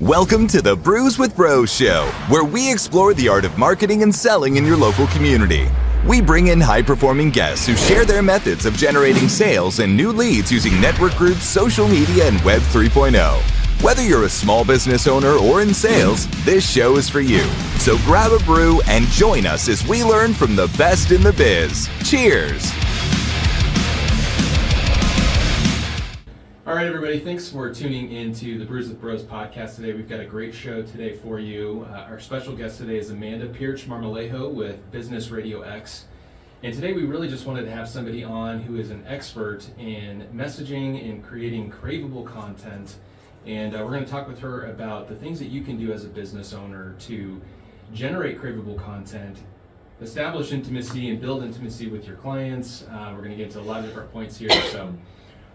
Welcome to the Brews with Bros show, where we explore the art of marketing and selling in your local community. We bring in high-performing guests who share their methods of generating sales and new leads using network groups, social media, and Web 3.0. Whether you're a small business owner or in sales, this show is for you. So grab a brew and join us as we learn from the best in the biz. Cheers! All right, everybody, thanks for tuning into the Brews with Bros podcast today. We've got a great show today for you. Our special guest today is Amanda Pirch-Marmolejo with Business RadioX. And today we really just wanted to have somebody on who is an expert in messaging and creating craveable content. And we're going to talk with her about the things that you can do as a business owner to generate craveable content, establish intimacy, and build intimacy with your clients. We're going to get into a lot of different points here.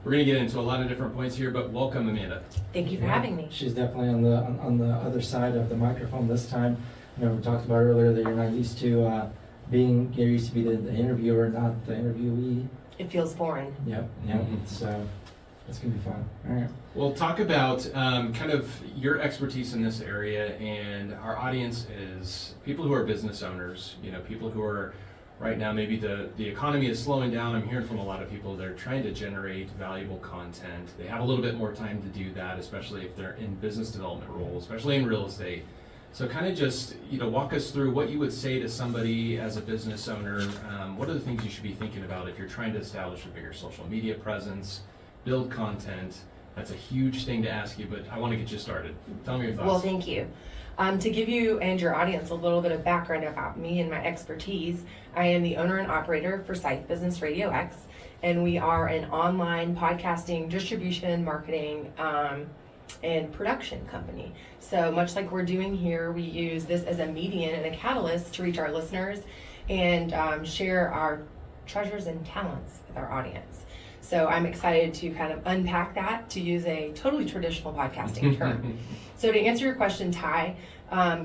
We're going to get into a lot of different points here, but welcome, Amanda. Thank you for having me. She's definitely on the other side of the microphone this time. You know, we talked about earlier that you're not used to you're used to be the interviewer, not the interviewee. It feels foreign. Yep. So it's going to be fun. All right. Well, talk about kind of your expertise in this area, and our audience is people who are business owners, people who are right now, maybe the economy is slowing down. I'm hearing from a lot of people, they're trying to generate valuable content. They have a little bit more time to do that, especially if they're in business development roles, especially in real estate. So kind of just, walk us through what you would say to somebody as a business owner. What are the things you should be thinking about if you're trying to establish a bigger social media presence, build content? That's a huge thing to ask you, but I want to get you started. Tell me your thoughts. Well, thank you. To give you and your audience a little bit of background about me and my expertise, I am the owner and operator for Site Business RadioX, and we are an online podcasting, distribution, marketing, and production company. So much like we're doing here, we use this as a medium and a catalyst to reach our listeners and share our treasures and talents with our audience. So I'm excited to kind of unpack that, to use a totally traditional podcasting term. So to answer your question, Ty,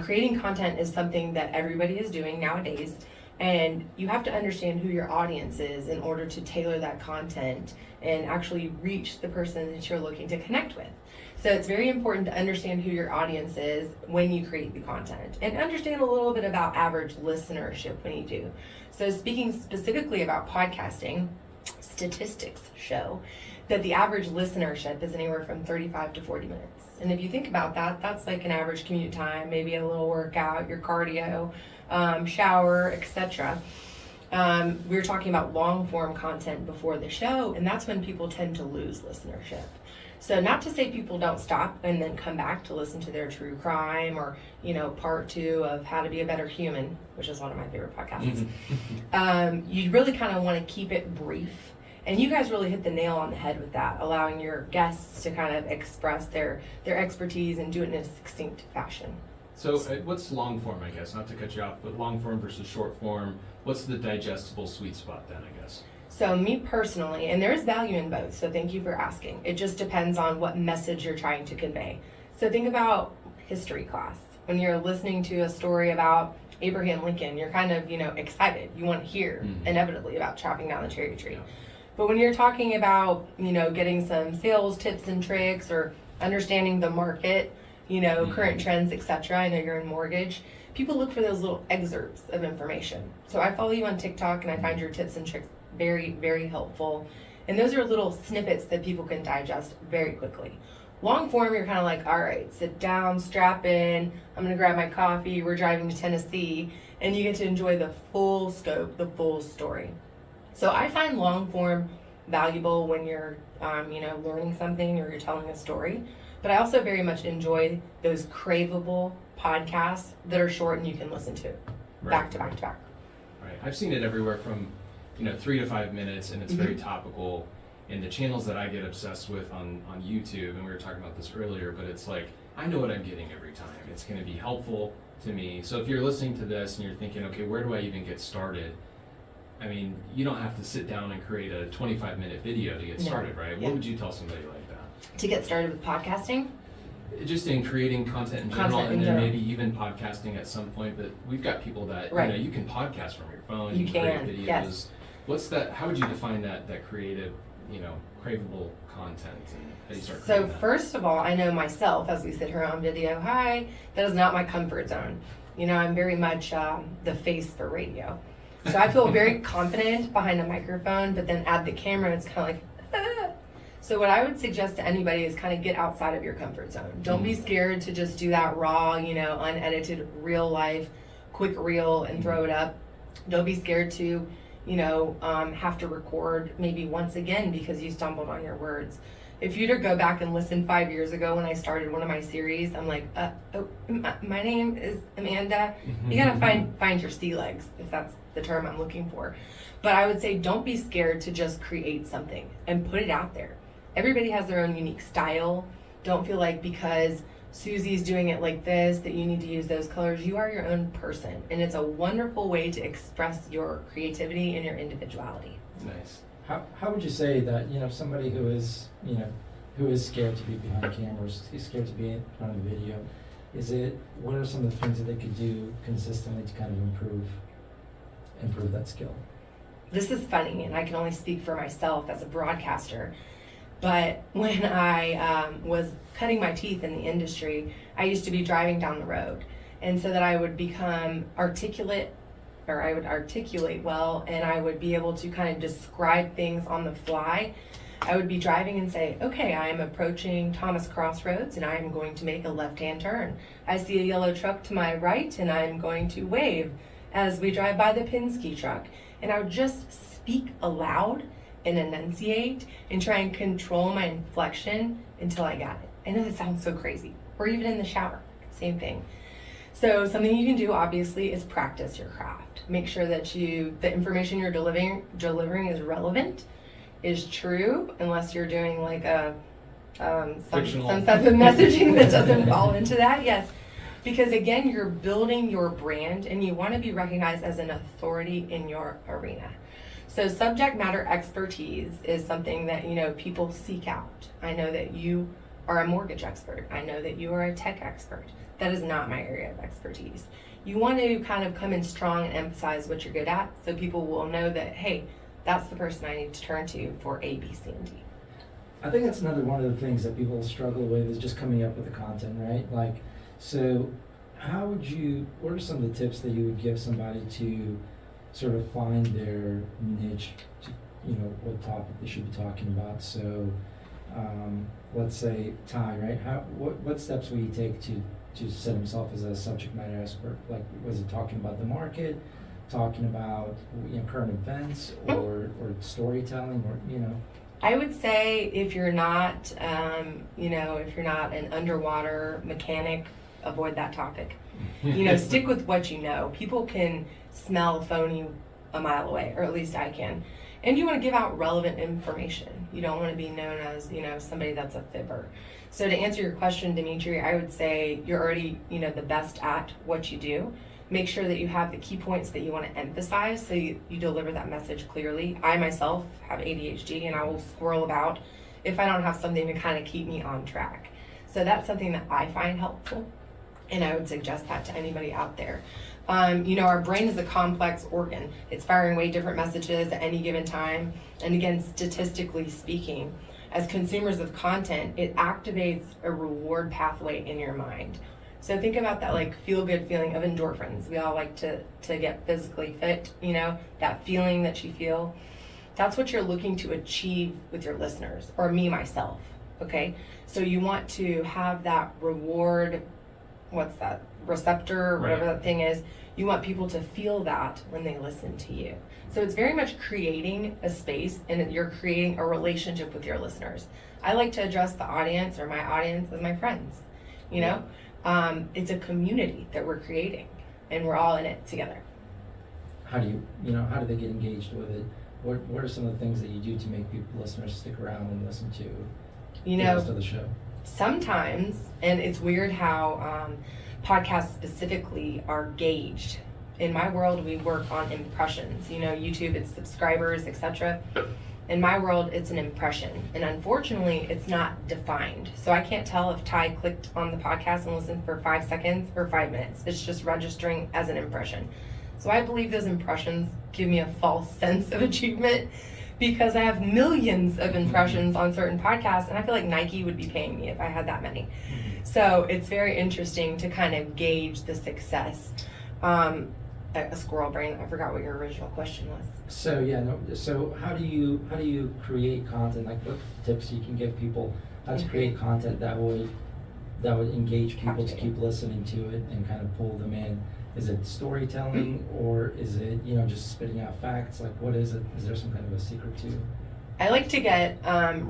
creating content is something that everybody is doing nowadays, and you have to understand who your audience is in order to tailor that content and actually reach the person that you're looking to connect with. So it's very important to understand who your audience is when you create the content, and understand a little bit about average listenership when you do. So speaking specifically about podcasting, statistics show that the average listenership is anywhere from 35 to 40 minutes. And if you think about that, that's like an average commute time, maybe a little workout, your cardio, shower, etc. We were talking about long form content before the show, and that's when people tend to lose listenership. So not to say people don't stop and then come back to listen to their true crime or, part 2 of How to Be a Better Human, which is one of my favorite podcasts. You really kind of want to keep it brief. And you guys really hit the nail on the head with that, allowing your guests to kind of express their expertise and do it in a succinct fashion. So what's long form, I guess? Not to cut you off, but long form versus short form, what's the digestible sweet spot then, I guess? So me personally, and there is value in both, so thank you for asking. It just depends on what message you're trying to convey. So think about history class. When you're listening to a story about Abraham Lincoln, you're kind of, excited. You want to hear, inevitably, about chopping down the cherry tree. Yeah. But when you're talking about, getting some sales tips and tricks or understanding the market, current trends, etc. I know you're in mortgage. People look for those little excerpts of information. So I follow you on TikTok, and I find your tips and tricks very, very helpful. And those are little snippets that people can digest very quickly. Long form, you're kind of like, all right, sit down, strap in, I'm going to grab my coffee, we're driving to Tennessee, and you get to enjoy the full scope, the full story. So I find long form valuable when you're, learning something or you're telling a story. But I also very much enjoy those craveable podcasts that are short and you can listen to back to back to back. Right. I've seen it everywhere from, 3 to 5 minutes, and it's very topical. In the channels that I get obsessed with on YouTube, and we were talking about this earlier, but it's like, I know what I'm getting every time. It's going to be helpful to me. So if you're listening to this and you're thinking, okay, where do I even get started? I mean, you don't have to sit down and create a 25-minute video to get started, right? Yeah. What would you tell somebody like that? To get started with podcasting? Just in creating content in general, and then maybe even podcasting at some point. But we've got people that, you can podcast from your phone. You can, create videos. Yes. What's that? How would you define that creative craveable content, and how do you start So creating that? first of all, I know myself as we sit here on video, hi, that is not my comfort zone. I'm very much the face for radio. So I feel very confident behind a microphone, but then add the camera, it's kind of like, ah. So what I would suggest to anybody is kind of get outside of your comfort zone. Don't be scared to just do that raw, unedited, real life, quick reel and throw it up. Don't be scared to, have to record maybe once again because you stumbled on your words. If you were to go back and listen 5 years ago when I started one of my series, I'm like, my name is Amanda. You gotta find your sea legs, if that's the term I'm looking for. But I would say don't be scared to just create something and put it out there. Everybody has their own unique style. Don't feel like because Susie's doing it like this that you need to use those colors. You are your own person, and it's a wonderful way to express your creativity and your individuality. Nice. How would you say that, somebody who is scared to be behind cameras, he's scared to be in front of a video, what are some of the things that they could do consistently to kind of improve that skill? This is funny, and I can only speak for myself as a broadcaster, but when I was cutting my teeth in the industry, I used to be driving down the road, and so that I would become articulate, or I would articulate well, and I would be able to kind of describe things on the fly. I would be driving and say, okay, I am approaching Thomas Crossroads and I am going to make a left-hand turn. I see a yellow truck to my right and I am going to wave as we drive by the Penske truck. And I would just speak aloud and enunciate and try and control my inflection until I got it. I know that sounds so crazy. Or even in the shower, same thing. So something you can do obviously is practice your craft. Make sure that the information you're delivering is relevant, is true, unless you're doing like some type of messaging that doesn't fall into that. Yes, because again, you're building your brand and you want to be recognized as an authority in your arena. So subject matter expertise is something that people seek out. I know that you are a mortgage expert. I know that you are a tech expert. That is not my area of expertise. You want to kind of come in strong and emphasize what you're good at, so people will know that, hey, that's the person I need to turn to for A, B, C, and D. I think that's another one of the things that people struggle with is just coming up with the content, right? So what are some of the tips that you would give somebody to sort of find their niche, to, what topic they should be talking about? So, let's say Ty, right? What steps will he take to set himself as a subject matter expert? Like, was it talking about the market, talking about current events, or storytelling, or I would say if you're not an underwater mechanic, avoid that topic. Stick with what you know. People can smell phony a mile away, or at least I can. And you want to give out relevant information. You don't want to be known as, somebody that's a fibber. So to answer your question, Dimitri, I would say you're already, the best at what you do. Make sure that you have the key points that you want to emphasize so you deliver that message clearly. I myself have ADHD and I will squirrel about if I don't have something to kind of keep me on track. So that's something that I find helpful, and I would suggest that to anybody out there. Our brain is a complex organ. It's firing way different messages at any given time. And again, statistically speaking, as consumers of content, it activates a reward pathway in your mind. So think about that like feel-good feeling of endorphins. We all like to get physically fit, that feeling that you feel. That's what you're looking to achieve with your listeners, or me, myself, okay? So you want to have that reward, what's that, receptor, whatever that thing is. You want people to feel that when they listen to you. So it's very much creating a space, and you're creating a relationship with your listeners. I like to address the audience, or my audience, as my friends, It's a community that we're creating, and we're all in it together. How do how do they get engaged with it? What are some of the things that you do to make listeners stick around and listen to the rest of the show? Sometimes, and it's weird how podcasts specifically are gauged. In my world, we work on impressions. YouTube, it's subscribers, etc. In my world, it's an impression, and unfortunately, it's not defined. So I can't tell if Ty clicked on the podcast and listened for 5 seconds or 5 minutes. It's just registering as an impression. So I believe those impressions give me a false sense of achievement, because I have millions of impressions on certain podcasts, and I feel like Nike would be paying me if I had that many. So it's very interesting to kind of gauge the success. A squirrel brain, I forgot what your original question was. So so how do you create content? Like, what tips you can give people how to create content that would engage people to keep listening to it and kind of pull them in? Is it storytelling, or is it just spitting out facts? Like, what is it? Is there some kind of a secret to? I like to get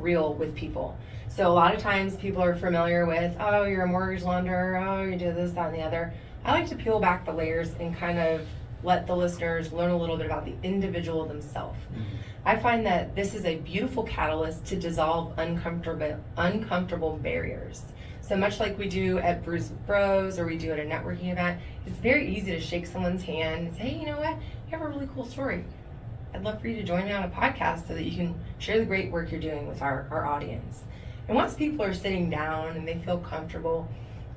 real with people. So a lot of times people are familiar with, oh, you're a mortgage lender, oh, you do this, that, and the other. I like to peel back the layers and kind of let the listeners learn a little bit about the individual themselves. I find that this is a beautiful catalyst to dissolve uncomfortable barriers. So much like we do at Brews with Bros, or we do at a networking event, it's very easy to shake someone's hand and say, hey, you know what? You have a really cool story. I'd love for you to join me on a podcast so that you can share the great work you're doing with our audience. And once people are sitting down and they feel comfortable,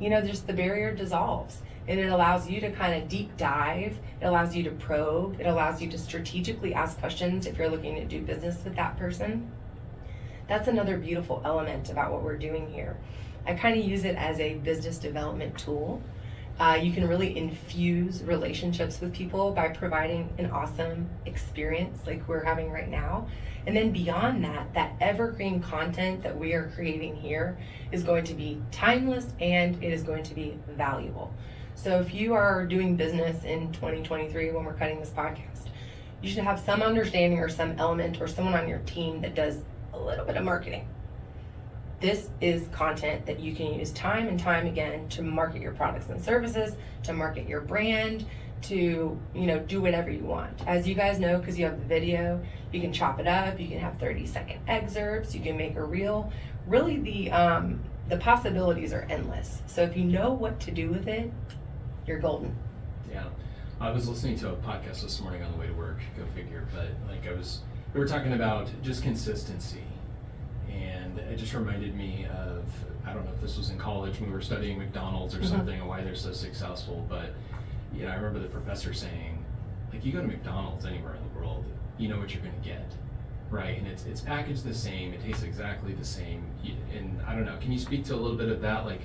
just the barrier dissolves. And it allows you to kind of deep dive. It allows you to probe. It allows you to strategically ask questions if you're looking to do business with that person. That's another beautiful element about what we're doing here. I kind of use it as a business development tool. You can really infuse relationships with people by providing an awesome experience like we're having right now. And then beyond that evergreen content that we are creating here is going to be timeless, and it is going to be valuable. So if you are doing business in 2023 when we're cutting this podcast, you should have some understanding or some element or someone on your team that does a little bit of marketing. This is content that you can use time and time again to market your products and services, to market your brand, to do whatever you want. As you guys know, because you have the video, you can chop it up, you can have 30-second excerpts, you can make a reel. Really, the possibilities are endless. So if you know what to do with it, you're golden. Yeah, I was listening to a podcast this morning on the way to work. Go figure. But we were talking about just consistency, and it just reminded me of, I don't know if this was in college when we were studying McDonald's or something, and why they're so successful. But I remember the professor saying, like, you go to McDonald's anywhere in the world, you know what you're going to get, right? And it's packaged the same, it tastes exactly the same. And I don't know, can you speak to a little bit of that, like,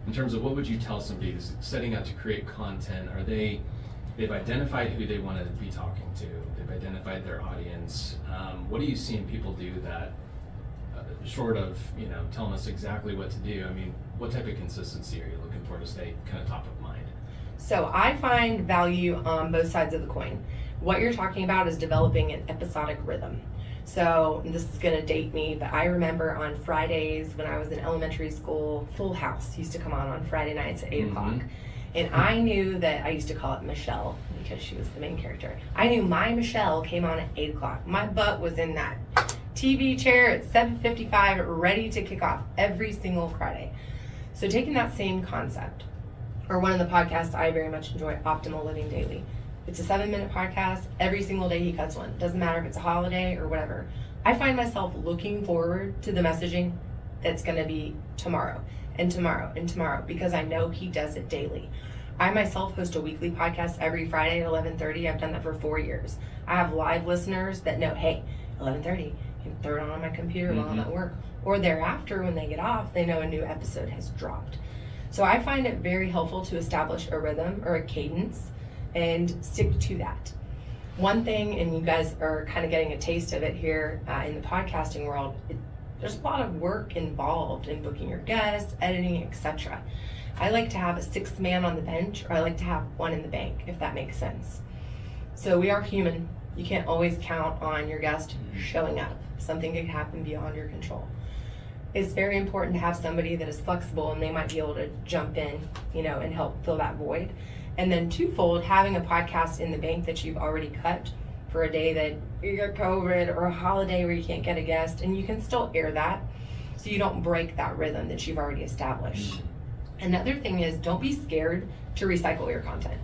in terms of what would you tell somebody who's setting out to create content? They've identified who they want to be talking to, they've identified their audience. What are you seeing people do that, short of telling us exactly what to do, what type of consistency are you looking for to stay kind of top of mind? So I find value on both sides of the coin. What you're talking about is developing an episodic rhythm. So this is going to date me, but I remember on Fridays when I was in elementary school, Full House used to come on Friday nights at 8 o'clock. And I knew that, I used to call it Michelle because she was the main character. I knew my Michelle came on at 8 o'clock. My butt was in that TV chair at 7:55, ready to kick off every single Friday. So taking that same concept, or one of the podcasts I very much enjoy, Optimal Living Daily. It's a 7-minute podcast. Every single day he cuts one. Doesn't matter if it's a holiday or whatever. I find myself looking forward to the messaging that's going to be tomorrow and tomorrow and tomorrow, because I know he does it daily. I myself host a weekly podcast every Friday at 11:30. I've done that for 4 years. I have live listeners that know, hey, 11:30, you can throw it on my computer while I'm at work. Or thereafter, when they get off, they know a new episode has dropped. So I find it very helpful to establish a rhythm or a cadence and stick to that. One thing, and you guys are kind of getting a taste of it here in the podcasting world, there's a lot of work involved in booking your guests, editing, etc. I like to have a 6th man on the bench, or I like to have one in the bank, if that makes sense. So we are human. You can't always count on your guest showing up. Something can happen beyond your control. It's very important to have somebody that is flexible, and they might be able to jump in, and help fill that void. And then twofold, having a podcast in the bank that you've already cut for a day that you got COVID, or a holiday where you can't get a guest, and you can still air that so you don't break that rhythm that you've already established. Another thing is, don't be scared to recycle your content.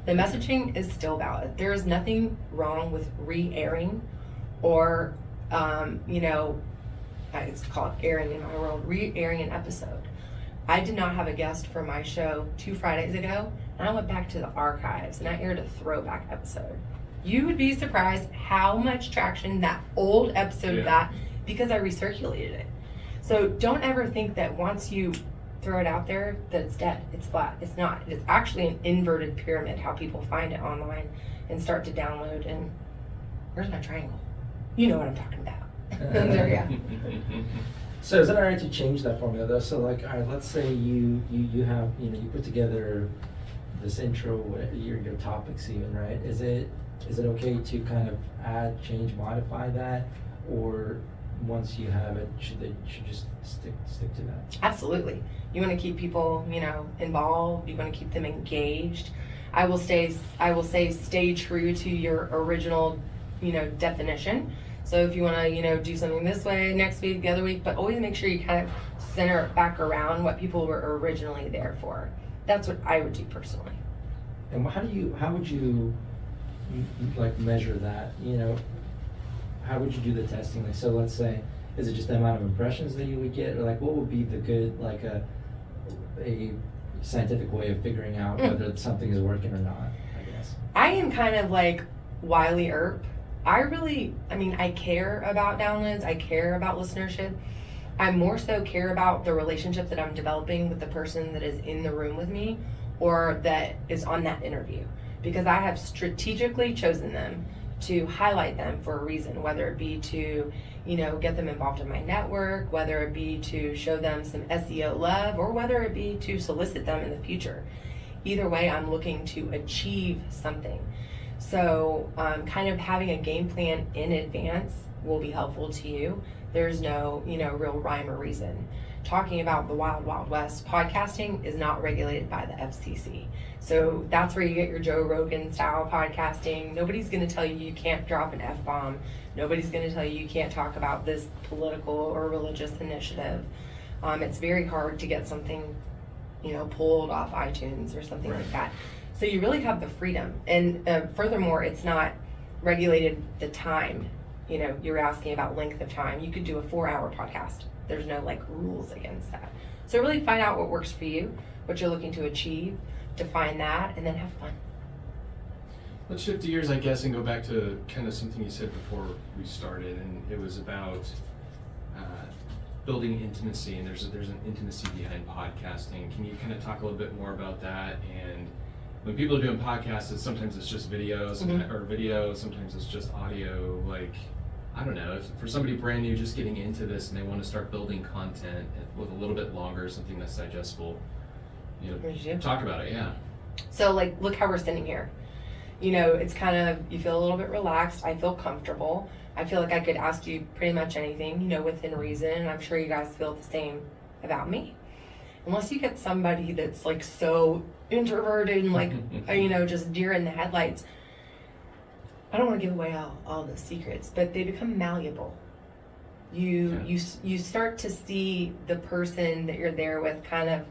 The messaging is still valid. There is nothing wrong with re-airing or, it's called airing in my world, re-airing an episode. I did not have a guest for my show 2 Fridays ago, and I went back to the archives and I aired a throwback episode. You would be surprised how much traction that old episode got because I recirculated it. So don't ever think that once you throw it out there that it's dead, it's flat. It's not. It's actually an inverted pyramid, how people find it online and start to download. And where's my triangle? You know what I'm talking about. There you go. So is it all right to change that formula though? So like, all right, let's say you have, you put together this intro, your topics even, right? Is it okay to kind of add, change, modify that, or once you have it, should just stick to that? Absolutely. You want to keep people, involved. You want to keep them engaged. I will say stay true to your original, definition. So if you want to, do something this way next week, the other week, but always make sure you kind of center it back around what people were originally there for. That's what I would do personally. And how would you like measure that? How would you do the testing? Like, so let's say, is it just the amount of impressions that you would get, or like what would be the good, like a scientific way of figuring out whether something is working or not, I guess? I am kind of like Wiley Earp. I care about downloads. I care about listenership. I more so care about the relationship that I'm developing with the person that is in the room with me or that is on that interview, because I have strategically chosen them to highlight them for a reason, whether it be to, get them involved in my network, whether it be to show them some SEO love, or whether it be to solicit them in the future. Either way, I'm looking to achieve something. So kind of having a game plan in advance will be helpful to you. There's no, real rhyme or reason. Talking about the Wild Wild West, podcasting is not regulated by the FCC. So that's where you get your Joe Rogan style podcasting. Nobody's going to tell you can't drop an F-bomb. Nobody's going to tell you can't talk about this political or religious initiative. It's very hard to get something, pulled off iTunes or something like that. So you really have the freedom. And furthermore, it's not regulated the time. You're asking about length of time. You could do a 4-hour podcast. There's no rules against that. So really find out what works for you, what you're looking to achieve, define that, and then have fun. Let's shift gears, I guess, and go back to kind of something you said before we started, and it was about building intimacy, and there's an intimacy behind podcasting. Can you kind of talk a little bit more about that? And when people are doing podcasts, sometimes it's just video, sometimes it's just audio. I don't know, if for somebody brand new just getting into this and they want to start building content with a little bit longer, something that's digestible, talk about it, yeah. So look how we're sitting here. It's kind of, you feel a little bit relaxed. I feel comfortable. I feel like I could ask you pretty much anything, within reason. And I'm sure you guys feel the same about me. Unless you get somebody that's so introverted and just deer in the headlights. I don't want to give away all the secrets, but they become malleable. You start to see the person that you're there with kind of,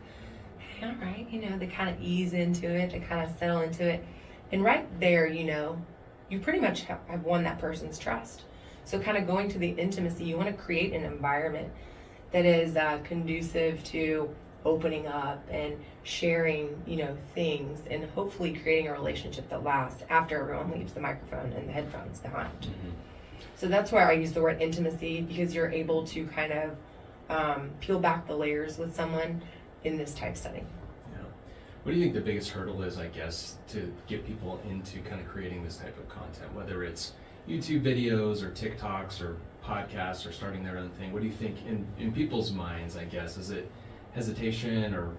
hey, all right, they kind of ease into it, they kind of settle into it. And right there, you pretty much have won that person's trust. So kind of going to the intimacy, you want to create an environment that is conducive to opening up and sharing, things, and hopefully creating a relationship that lasts after everyone leaves the microphone and the headphones behind. Mm-hmm. So that's why I use the word intimacy, because you're able to kind of peel back the layers with someone in this type setting. Yeah. What do you think the biggest hurdle is, I guess, to get people into kind of creating this type of content, whether it's YouTube videos or TikToks or podcasts or starting their own thing? What do you think in people's minds, I guess? Is it hesitation, or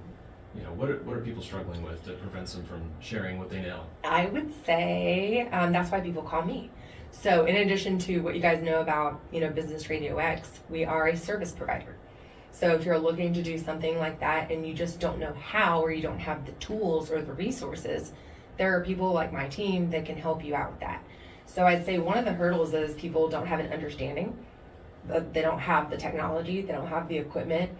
what are people struggling with that prevents them from sharing what they know? I would say that's why people call me. So in addition to what you guys know about Business RadioX, we are a service provider. So if you're looking to do something like that and you just don't know how, or you don't have the tools or the resources, there are people like my team that can help you out with that. So I'd say one of the hurdles is people don't have an understanding. They don't have the technology, they don't have the equipment.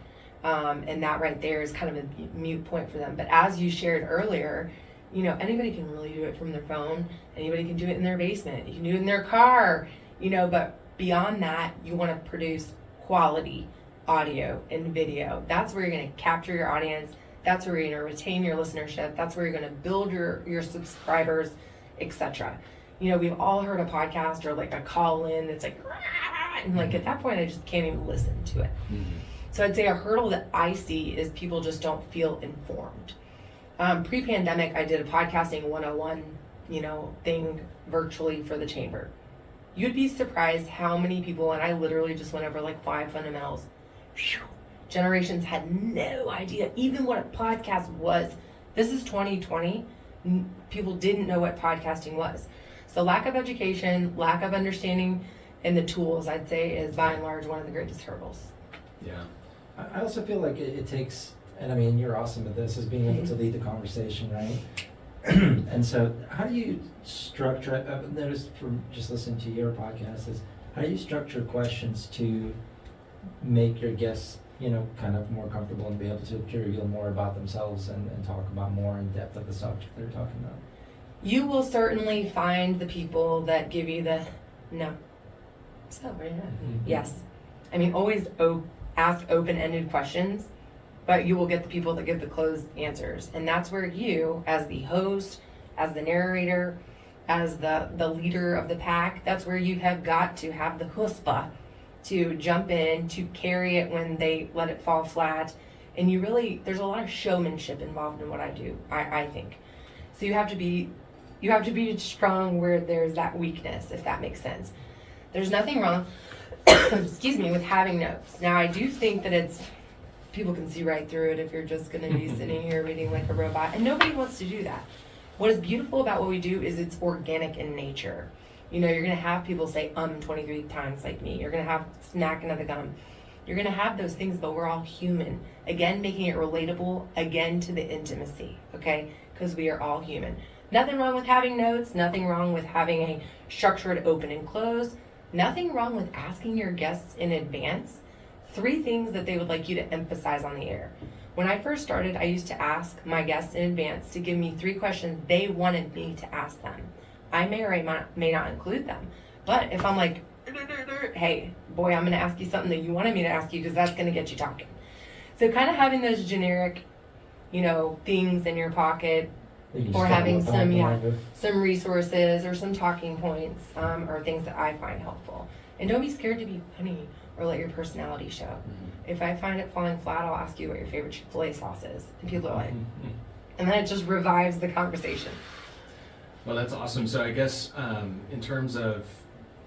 And that right there is kind of a mute point for them. But as you shared earlier, anybody can really do it from their phone. Anybody can do it in their basement. You can do it in their car, but beyond that, you want to produce quality audio and video. That's where you're going to capture your audience. That's where you're going to retain your listenership. That's where you're going to build your subscribers, etc. You know, we've all heard a podcast or like a call in that's like, "Rah!" and like at that point, I just can't even listen to it. So I'd say a hurdle that I see is people just don't feel informed. Pre-pandemic, I did a podcasting 101, thing virtually for the chamber. You'd be surprised how many people, and I literally just went over like 5 fundamentals. Whew, generations had no idea even what a podcast was. This is 2020. People didn't know what podcasting was. So lack of education, lack of understanding, and the tools, I'd say, is by and large one of the greatest hurdles. Yeah. I also feel like it takes, and I mean, you're awesome at this, is being able to lead the conversation, right? And so how do you structure, I've noticed from just listening to your podcast, is how do you structure questions to make your guests, kind of more comfortable and be able to reveal more about themselves and talk about more in depth of the subject they're talking about? You will certainly find the people that give you the no. So, what are you doing? Yes. I mean, always ask open-ended questions, but you will get the people that give the closed answers. And that's where you, as the host, as the narrator, as the leader of the pack, that's where you have got to have the chutzpah to jump in, to carry it when they let it fall flat. And there's a lot of showmanship involved in what I do, I think. So you have to be strong where there's that weakness, if that makes sense. There's nothing wrong, excuse me, with having notes. Now, I do think that people can see right through it if you're just going to be sitting here reading like a robot, and nobody wants to do that. What is beautiful about what we do is it's organic in nature. You're going to have people say 23 times like me. You're going to have smacking of the gum. You're going to have those things, but we're all human. Again, making it relatable, again, to the intimacy, okay? Because we are all human. Nothing wrong with having notes. Nothing wrong with having a structured open and close. Nothing wrong with asking your guests in advance 3 things that they would like you to emphasize on the air. When I first started, I used to ask my guests in advance to give me 3 questions they wanted me to ask them. I may or may not include them. But if I'm like, hey, boy, I'm going to ask you something that you wanted me to ask you because that's going to get you talking. So kind of having those generic, things in your pocket, or having some resources or some talking points are things that I find helpful. And don't be scared to be funny or let your personality show. If I find it falling flat, I'll ask you what your favorite Chick-fil-A sauce is. And people are like, and then it just revives the conversation. Well, that's awesome. So I guess in terms of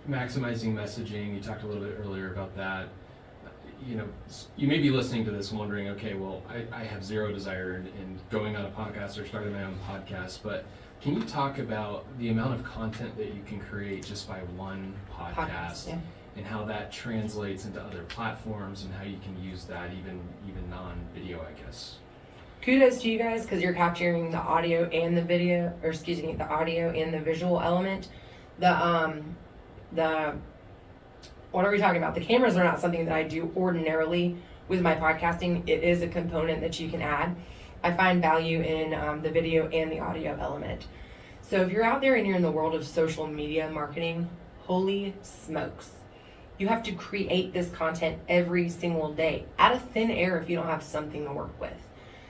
maximizing messaging, you talked a little bit earlier about that. You may be listening to this and wondering, okay, well, I have zero desire in going on a podcast or starting my own podcast, but can you talk about the amount of content that you can create just by one podcast yeah. and how that translates into other platforms and how you can use that even non-video, I guess? Kudos to you guys because you're capturing the audio and the video, or excuse me, the audio and the visual element. What are we talking about? The cameras are not something that I do ordinarily with my podcasting. It is a component that you can add. I find value in the video and the audio element. So if you're out there and you're in the world of social media marketing, holy smokes. You have to create this content every single day out of thin air if you don't have something to work with.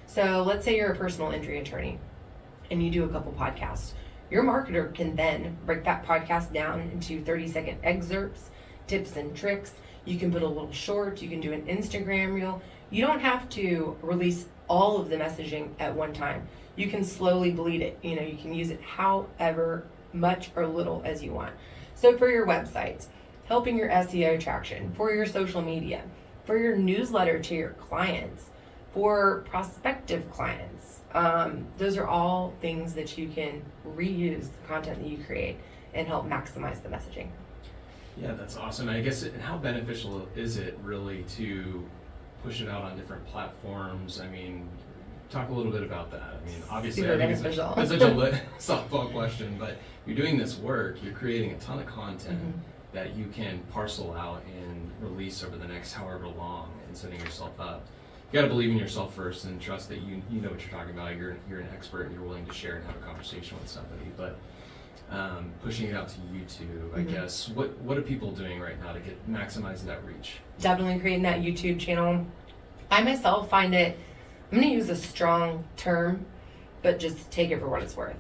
So let's say you're a personal injury attorney and you do a couple podcasts. Your marketer can then break that podcast down into 30-second excerpts, tips and tricks. You can put a little short, you can do an Instagram reel. You don't have to release all of the messaging at one time. You can slowly bleed it. You can use it however much or little as you want. So for your websites, helping your SEO traction, for your social media, for your newsletter to your clients, for prospective clients, those are all things that you can reuse the content that you create and help maximize the messaging. Yeah, that's awesome. I guess, how beneficial is it really to push it out on different platforms? I mean, talk a little bit about that. I mean, obviously, Super I think beneficial. it's such a softball question, but you're doing this work, you're creating a ton of content that you can parcel out and release over the next however long and setting yourself up. You got to believe in yourself first and trust that you know what you're talking about. You're an expert and you're willing to share and have a conversation with somebody. But pushing it out to YouTube, I guess, what are people doing right now to get maximize that reach? Definitely creating that YouTube channel. I myself find it, I'm going to use a strong term, but just take it for what it's worth.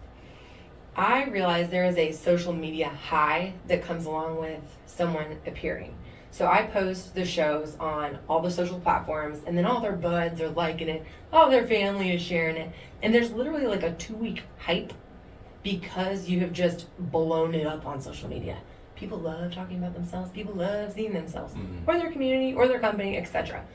I realize there is a social media high that comes along with someone appearing. So I post the shows on all the social platforms, and then all their buds are liking it, all their family is sharing it, and there's literally like a 2-week hype because you have just blown it up on social media. People love talking about themselves. People love seeing themselves, or their community, or their company, etc.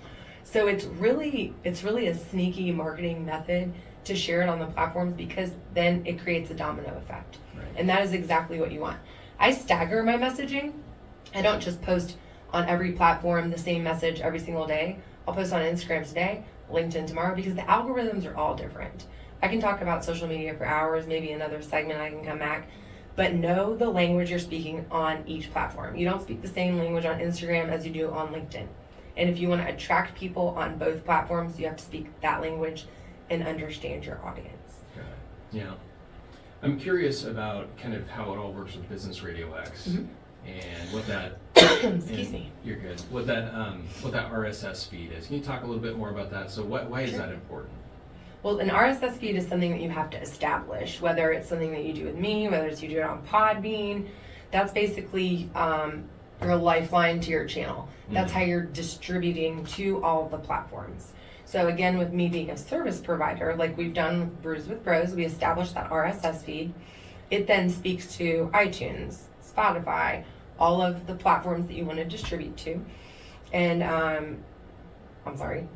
So it's really a sneaky marketing method to share it on the platforms, because then it creates a domino effect. Right. And that is exactly what you want. I stagger my messaging. I don't just post on every platform the same message every single day. I'll post on Instagram today, LinkedIn tomorrow, because the algorithms are all different. I can talk about social media for hours, maybe another segment I can come back, but know the language you're speaking on each platform. You don't speak the same language on Instagram as you do on LinkedIn. And if you want to attract people on both platforms, you have to speak that language and understand your audience. Got it. Yeah. I'm curious about kind of how it all works with Business RadioX and what that Excuse me. You're good. What that RSS feed is. Can you talk a little bit more about that? So why is that important? Well, an RSS feed is something that you have to establish, whether it's something that you do with me, whether it's you do it on Podbean. That's basically your lifeline to your channel. That's how you're distributing to all of the platforms. So again, with me being a service provider, like we've done with Brews with Bros, we established that RSS feed. It then speaks to iTunes, Spotify, all of the platforms that you want to distribute to. And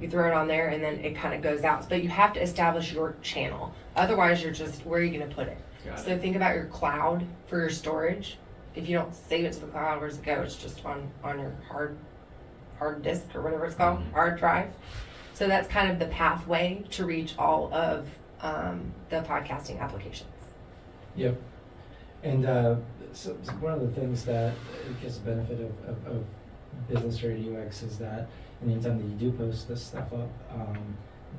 you throw it on there and then it kind of goes out. But you have to establish your channel. Otherwise, you're just, where are you going to put it? So think about your cloud for your storage. If you don't save it to the cloud, where does it go? It's just on your hard disk or whatever it's called, hard drive. So that's kind of the pathway to reach all of the podcasting applications. Yep. And so one of the things that gets the benefit of Business RadioX is that anytime that you do post this stuff up,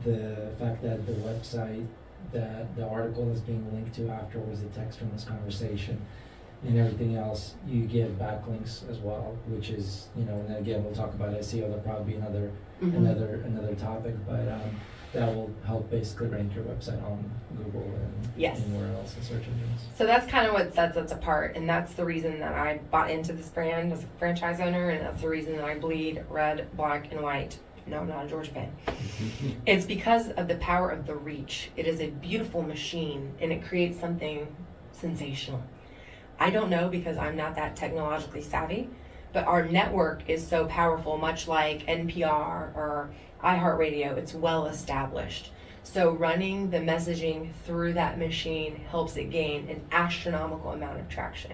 the fact that the website that the article is being linked to afterwards, the text from this conversation, and everything else, you get backlinks as well, which is, and then again, we'll talk about SEO. That'll probably be another topic, but that will help basically rank your website on Google and anywhere else in search engines. So that's kind of what sets us apart, and that's the reason that I bought into this brand as a franchise owner, and that's the reason that I bleed red, black, and white. No, I'm not a Georgia fan. It's because of the power of the reach. It is a beautiful machine, and it creates something sensational. I don't know, because I'm not that technologically savvy, but our network is so powerful, much like NPR or iHeartRadio. It's well established. So running the messaging through that machine helps it gain an astronomical amount of traction.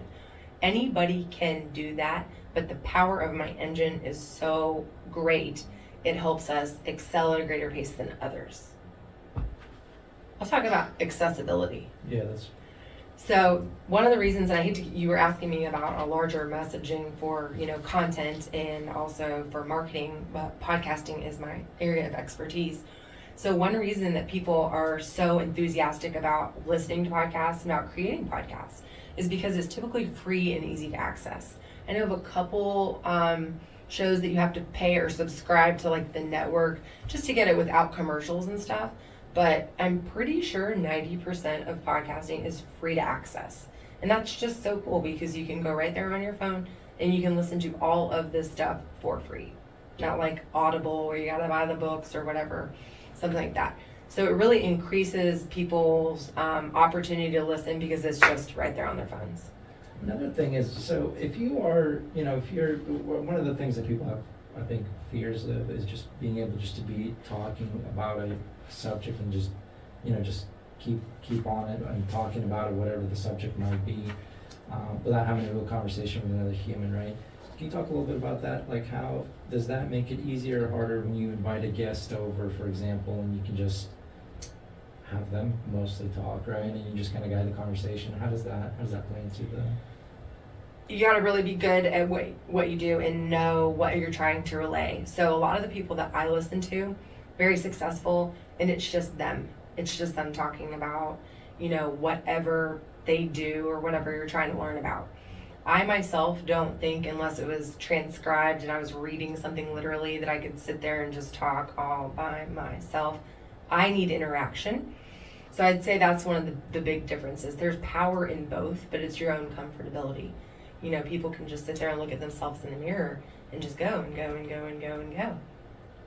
Anybody can do that, but the power of my engine is so great, it helps us excel at a greater pace than others. I'll talk about accessibility. Yeah, that's. So one of the reasons, and you were asking me about a larger messaging for, content and also for marketing, but podcasting is my area of expertise. So one reason that people are so enthusiastic about listening to podcasts, about creating podcasts, is because it's typically free and easy to access. I know of a couple shows that you have to pay or subscribe to like the network just to get it without commercials and stuff. But I'm pretty sure 90% of podcasting is free to access. And that's just so cool, because you can go right there on your phone and you can listen to all of this stuff for free. Not like Audible where you gotta buy the books or whatever, something like that. So it really increases people's opportunity to listen, because it's just right there on their phones. Another thing is, so if you are, if you're, one of the things that people have, I think, fears of is just being able just to be talking about a subject and just keep on it and talking about it, whatever the subject might be, without having a real conversation with another human, right? Can you talk a little bit about that? Like, how does that make it easier or harder when you invite a guest over, for example, and you can just have them mostly talk, right? And you just kind of guide the conversation. How does that play into the? You got to really be good at what you do and know what you're trying to relay. So a lot of the people that I listen to, very successful, and it's just them. It's just them talking about, whatever they do or whatever you're trying to learn about. I myself don't think, unless it was transcribed and I was reading something literally, that I could sit there and just talk all by myself. I need interaction. So I'd say that's one of the big differences. There's power in both, but it's your own comfortability. You know, people can just sit there and look at themselves in the mirror and just go and go and go and go and go.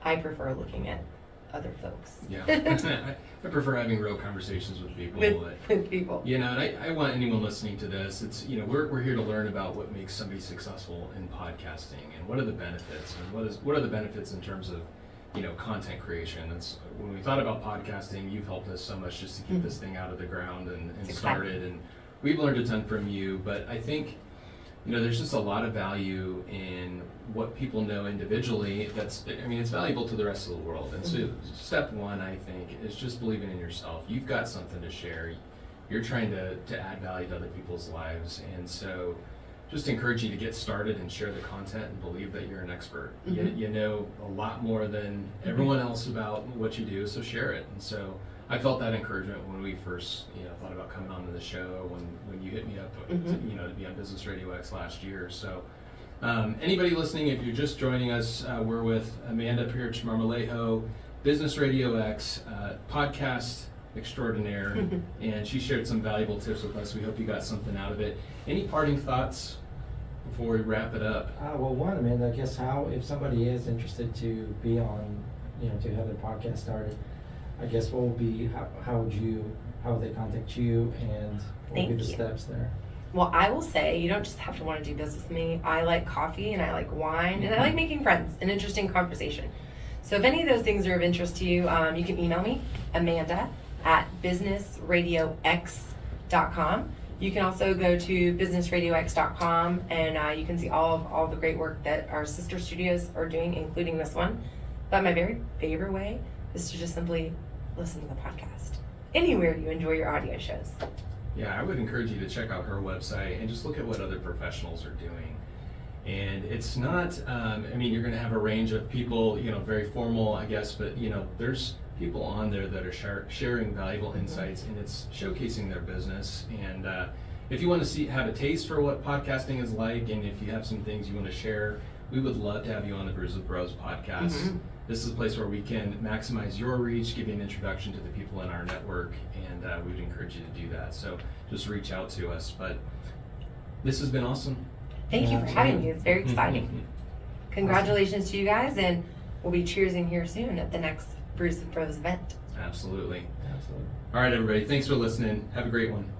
I prefer looking at other folks. Yeah, I prefer having real conversations with people. with people. You know, and I want anyone listening to this, it's, you know, we're here to learn about what makes somebody successful in podcasting and what are the benefits and what are the benefits in terms of, you know, content creation. It's when we thought about podcasting, you've helped us so much just to keep this thing out of the ground and started, and we've learned a ton from you. But I think, you know, there's just a lot of value in what people know individually. It's valuable to the rest of the world. And so step one, I think, is just believing in yourself. You've got something to share. You're trying to add value to other people's lives. And so just encourage you to get started and share the content and believe that you're an expert. You know a lot more than everyone else about what you do, so share it. And so I felt that encouragement when we first, you know, thought about coming onto the show, when you hit me up, to be on Business RadioX last year. So anybody listening, if you're just joining us, we're with Amanda Pirch Marmolejo, Business RadioX, podcast extraordinaire, and she shared some valuable tips with us. We hope you got something out of it. Any parting thoughts before we wrap it up? Well, one, Amanda, I guess if somebody is interested to be on, you know, to have their podcast started, I guess what would be, how would they contact you, and what would be the steps there? Well, I will say, you don't just have to want to do business with me. I like coffee and I like wine and I like making friends and interesting conversation. So if any of those things are of interest to you, you can email me, amanda@businessradiox.com. You can also go to businessradiox.com and you can see all the great work that our sister studios are doing, including this one. But my very favorite way is to just simply listen to the podcast anywhere you enjoy your audio shows. Yeah, I would encourage you to check out her website and just look at what other professionals are doing. And it's not, you're going to have a range of people, you know, very formal, I guess, but, you know, there's people on there that are sharing valuable insights, and it's showcasing their business. And if you want to have a taste for what podcasting is like, and if you have some things you want to share, we would love to have you on the Brews with Bros podcast. This is a place where we can maximize your reach, give you an introduction to the people in our network, and we'd encourage you to do that. So just reach out to us. But this has been awesome. Thank you for having me. It's very exciting. Congratulations to you guys, and we'll be cheersing here soon at the next Brews with Bros event. Absolutely. All right, everybody. Thanks for listening. Have a great one.